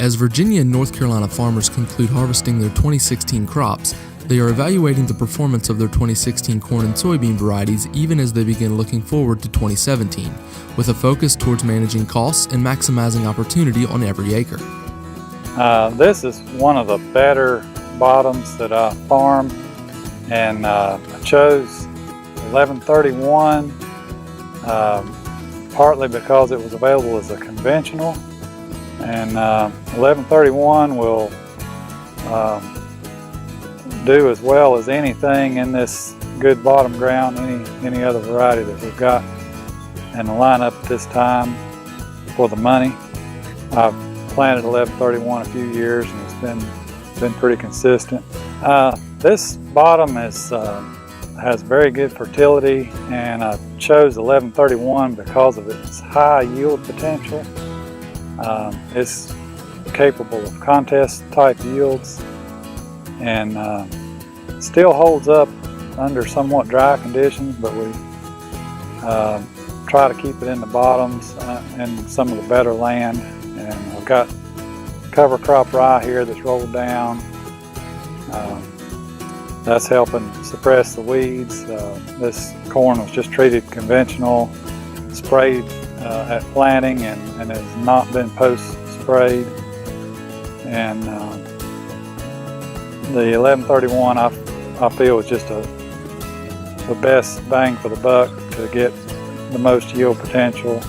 As Virginia and North Carolina farmers conclude harvesting their 2016 crops, they are evaluating the performance of their 2016 corn and soybean varieties even as they begin looking forward to 2017, with a focus towards managing costs and maximizing opportunity on every acre. This is one of the better bottoms that I farm, and I chose 1131 partly because it was available as a conventional, and 1131 will do as well as anything in this good bottom ground, any other variety that we've got in the lineup at this time for the money. I've planted 1131 a few years and it's been pretty consistent. This bottom has very good fertility, and I chose 1131 because of its high yield potential. It's capable of contest type yields, and still holds up under somewhat dry conditions, but we try to keep it in the bottoms and some of the better land. And I've got cover crop rye here that's rolled down. That's helping suppress the weeds. This corn was just treated conventional, sprayed at planting, and has not been post-sprayed. And the 1131 I feel is just the best bang for the buck to get the most yield potential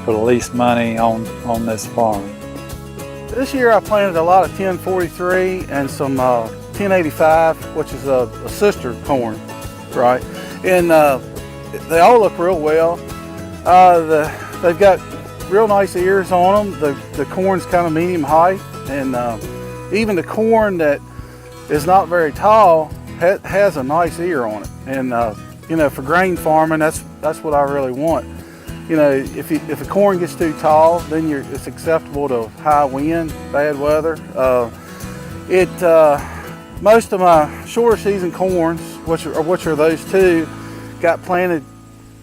for the least money on this farm. This year I planted a lot of 1043 and some 1085, which is a sister corn, right? And they all look real well. They've got real nice ears on them. The corn's kind of medium height, and even the corn that is not very tall has a nice ear on it. And you know, for grain farming, that's what I really want. You know, if the corn gets too tall, then it's acceptable to high wind, bad weather. Most of my shorter season corns, which are those two, got planted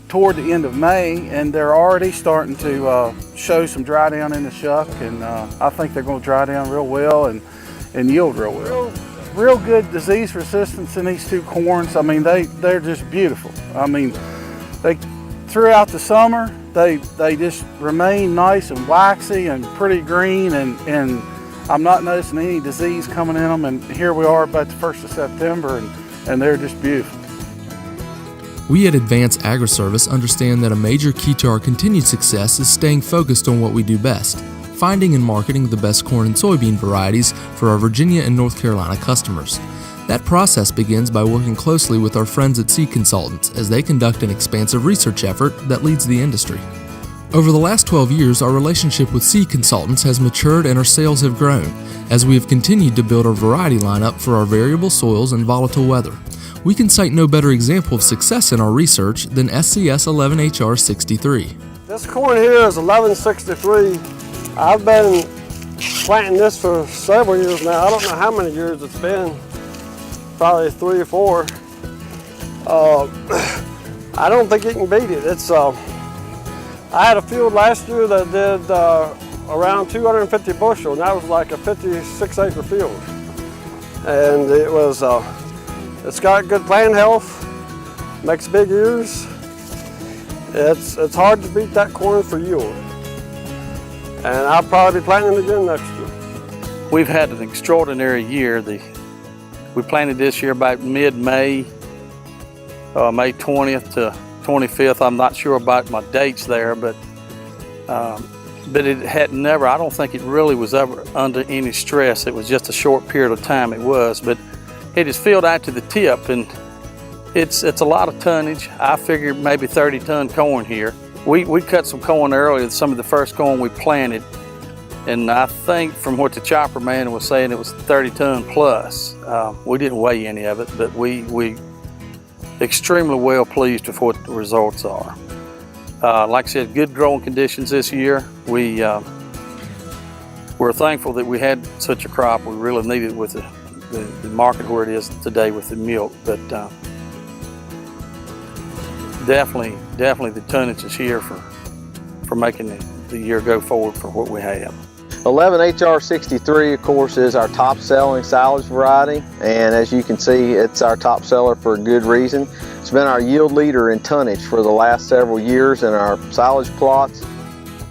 toward the end of May, and they're already starting to show some dry down in the shuck, and I think they're going to dry down real well and yield real well. Real good disease resistance in these two corns. I mean, they're just beautiful. I mean, throughout the summer, they just remain nice and waxy and pretty green, and I'm not noticing any disease coming in them. And here we are about the 1st of September, and they're just beautiful. We at Advance Agri-Service understand that a major key to our continued success is staying focused on what we do best, finding and marketing the best corn and soybean varieties for our Virginia and North Carolina customers. That process begins by working closely with our friends at Seed Consultants as they conduct an expansive research effort that leads the industry. Over the last 12 years, our relationship with Seed Consultants has matured and our sales have grown as we have continued to build our variety lineup for our variable soils and volatile weather. We can cite no better example of success in our research than SCS 11HR63. This corn here is 1163. I've been planting this for several years now. I don't know how many years it's been, probably 3 or 4. I don't think you can beat it. I had a field last year that did around 250 bushel, and that was like a 56-acre field. And it's got good plant health, makes big ears. It's hard to beat that corn for yield. And I'll probably be planting it again next year. We've had an extraordinary year. We planted this year about mid-May, May 20th to 25th. I'm not sure about my dates there, but it had never, I don't think it really was ever under any stress. It was just a short period of time it was, but it is filled out to the tip, and it's a lot of tonnage. I figured maybe 30-ton corn here. We cut some corn earlier, some of the first corn we planted, and I think from what the chopper man was saying, it was 30-ton plus. We didn't weigh any of it, but we extremely well pleased with what the results are. Like I said, good growing conditions this year. We're thankful that we had such a crop. We really needed it with the market where it is today with the milk, but definitely the tonnage is here for making the year go forward for what we have. 11HR63, of course, is our top selling silage variety, and as you can see, it's our top seller for a good reason. It's been our yield leader in tonnage for the last several years in our silage plots.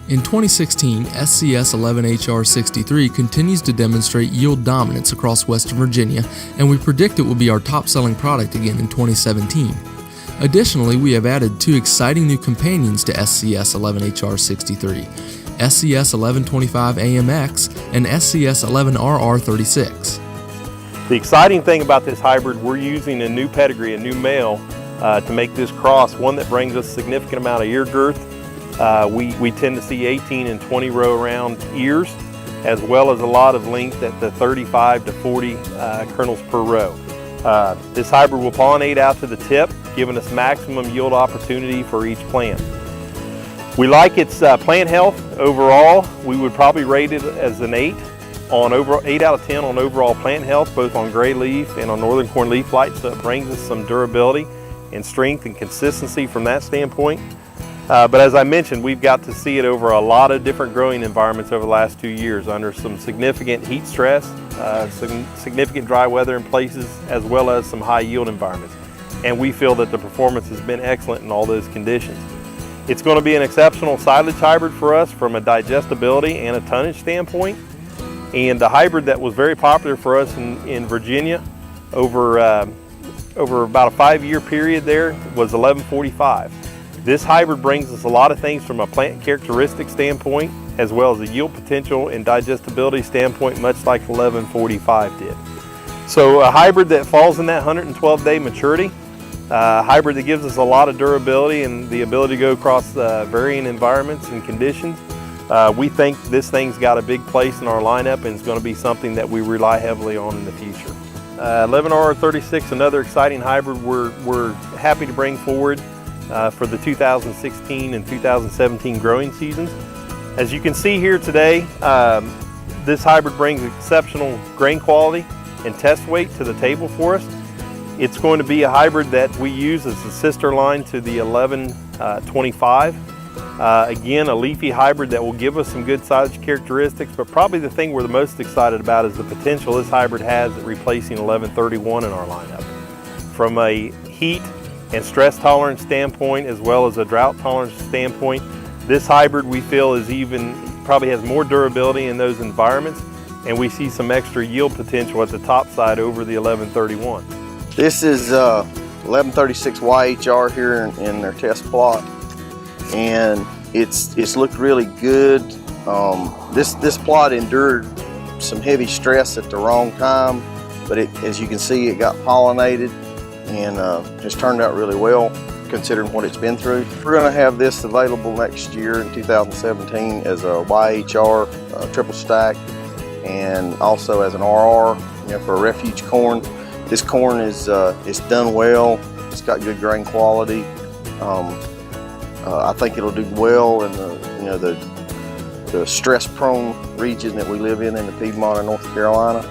In 2016, SCS 11HR63 continues to demonstrate yield dominance across Western Virginia, and we predict it will be our top-selling product again in 2017. Additionally, we have added 2 exciting new companions to SCS 11HR63, SCS 1125 AMX and SCS 11RR36. The exciting thing about this hybrid, we're using a new pedigree, a new male, to make this cross, one that brings us a significant amount of ear girth. We tend to see 18 and 20 row around ears, as well as a lot of length at the 35 to 40 kernels per row. This hybrid will pollinate out to the tip, giving us maximum yield opportunity for each plant. We like its plant health overall. We would probably rate it as an 8 out of 10 on overall plant health, both on gray leaf and on northern corn leaf blight, so it brings us some durability and strength and consistency from that standpoint. But as I mentioned, we've got to see it over a lot of different growing environments over the last 2 years under some significant heat stress, some significant dry weather in places, as well as some high yield environments. And we feel that the performance has been excellent in all those conditions. It's going to be an exceptional silage hybrid for us from a digestibility and a tonnage standpoint. And the hybrid that was very popular for us in Virginia over about a 5-year period there was 1145. This hybrid brings us a lot of things from a plant characteristic standpoint, as well as a yield potential and digestibility standpoint, much like 1145 did. So a hybrid that falls in that 112-day maturity, a hybrid that gives us a lot of durability and the ability to go across varying environments and conditions. We think this thing's got a big place in our lineup and it's going to be something that we rely heavily on in the future. 11RR36, another exciting hybrid we're happy to bring forward for the 2016 and 2017 growing seasons. As you can see here today, this hybrid brings exceptional grain quality and test weight to the table for us. It's going to be a hybrid that we use as a sister line to the 1125. Again, a leafy hybrid that will give us some good silage characteristics, but probably the thing we're the most excited about is the potential this hybrid has at replacing 1131 in our lineup. From a heat and stress tolerance standpoint, as well as a drought tolerance standpoint, this hybrid we feel probably has more durability in those environments, and we see some extra yield potential at the top side over the 1131. This is 1136 YHR here in their test plot, and it's looked really good. This plot endured some heavy stress at the wrong time, but as you can see, it got pollinated and has turned out really well considering what it's been through. We're going to have this available next year in 2017 as a YHR triple stack, and also as an RR, for a refuge corn. This corn is done well. It's got good grain quality. I think it'll do well in the stress-prone region that we live in the Piedmont of North Carolina.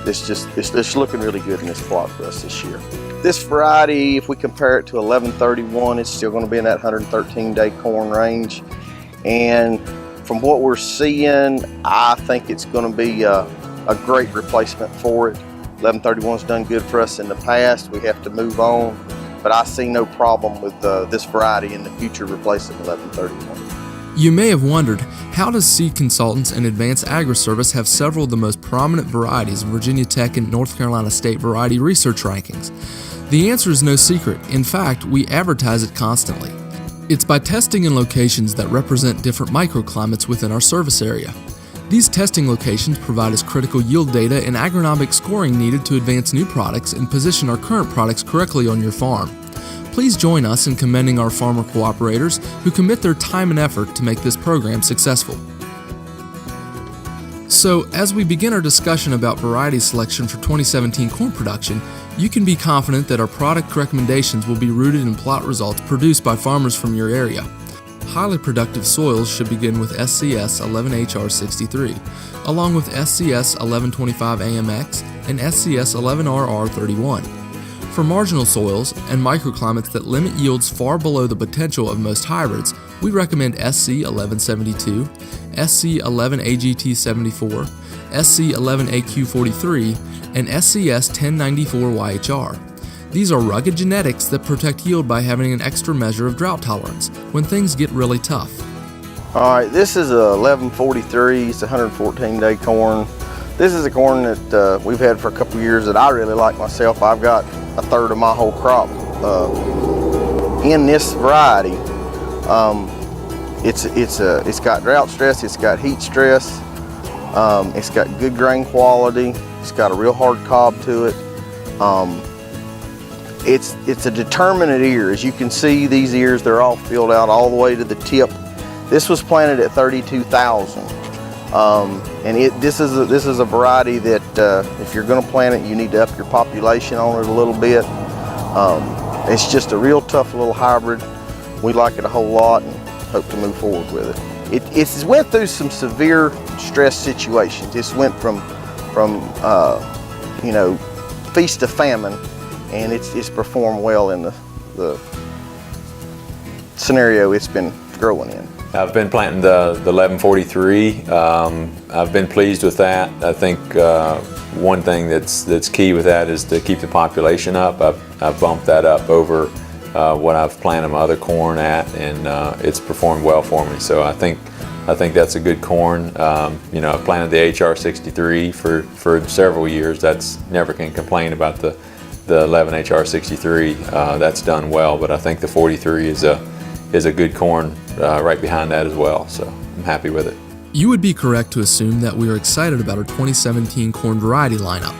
It's looking really good in this plot for us this year. This variety, if we compare it to 1131, it's still going to be in that 113-day corn range. And from what we're seeing, I think it's going to be a great replacement for it. 1131's done good for us in the past. We have to move on, but I see no problem with this variety in the future replacing 1131. You may have wondered, how does Seed Consultants and Advanced Agri-Service have several of the most prominent varieties in Virginia Tech and North Carolina State Variety Research Rankings? The answer is no secret. In fact, we advertise it constantly. It's by testing in locations that represent different microclimates within our service area. These testing locations provide us critical yield data and agronomic scoring needed to advance new products and position our current products correctly on your farm. Please join us in commending our farmer cooperators who commit their time and effort to make this program successful. So, as we begin our discussion about variety selection for 2017 corn production, you can be confident that our product recommendations will be rooted in plot results produced by farmers from your area. Highly productive soils should begin with SCS 11HR63, along with SCS 1125 AMX and SCS 11RR31. For marginal soils and microclimates that limit yields far below the potential of most hybrids, we recommend SC 1172, SC11AGT74, SC11AQ43, and SCS1094YHR. These are rugged genetics that protect yield by having an extra measure of drought tolerance when things get really tough. All right, this is a 1143. It's a 114-day corn. This is a corn that we've had for a couple years that I really like myself. I've got a third of my whole crop in this variety. It's got drought stress. It's got heat stress. It's got good grain quality. It's got a real hard cob to it. It's a determinate ear. As you can see, these ears, they're all filled out all the way to the tip. This was planted at 32,000. And this is a variety that if you're going to plant it, you need to up your population on it a little bit. It's just a real tough little hybrid. We like it a whole lot and hope to move forward with it. It's went through some severe stress situations. It's went from feast to famine, and it's performed well in the scenario it's been growing in. I've been planting the 1143. I've been pleased with that. I think one thing that's key with that is to keep the population up. I've bumped that up over what I've planted my other corn at, and it's performed well for me. So I think that's a good corn. I've planted the HR63 for several years. That's never can complain about the 11 HR63. That's done well, but I think the 43 is a good corn right behind that as well. So I'm happy with it. You would be correct to assume that we are excited about our 2017 corn variety lineup,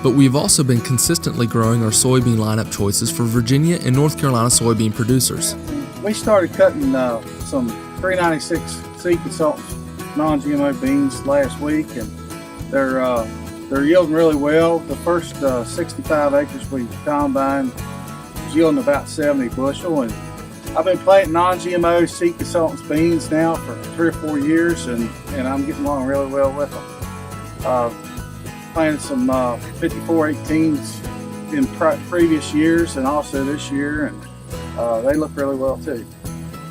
but we've also been consistently growing our soybean lineup choices for Virginia and North Carolina soybean producers. We started cutting some 396 Seed Consultants non-GMO beans last week, and they're yielding really well. The first 65 acres we combined was yielding about 70 bushel, and I've been planting non-GMO Seed Consultants beans now for 3 or 4 years, and I'm getting along really well with them. Planted some 5418s in previous years and also this year, and they look really well too.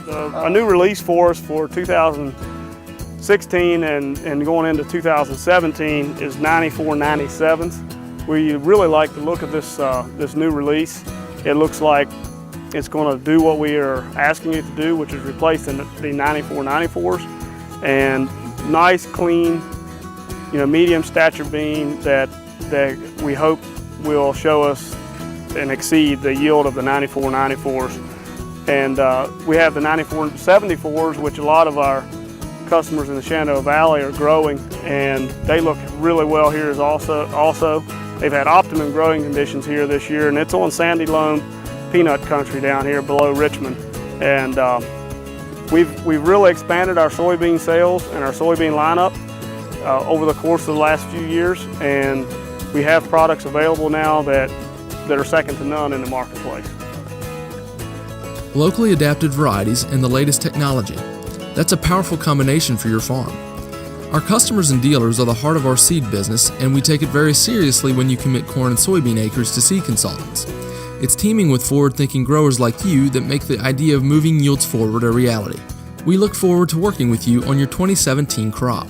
A new release for us for 2016 and going into 2017 is 9497s. We really like the look of this new release. It looks like it's going to do what we are asking it to do, which is replace the 9494s, and nice, clean, medium stature bean that we hope will show us and exceed the yield of the 9494s. And we have the 9474s, which a lot of our customers in the Shenandoah Valley are growing, and they look really well here as also. They've had optimum growing conditions here this year, and it's on sandy loam peanut country down here below Richmond. And we've really expanded our soybean sales and our soybean lineup over the course of the last few years, and we have products available now that are second to none in the marketplace. Locally adapted varieties and the latest technology. That's a powerful combination for your farm. Our customers and dealers are the heart of our seed business, and we take it very seriously when you commit corn and soybean acres to Seed Consultants. It's teaming with forward-thinking growers like you that make the idea of moving yields forward a reality. We look forward to working with you on your 2017 crop.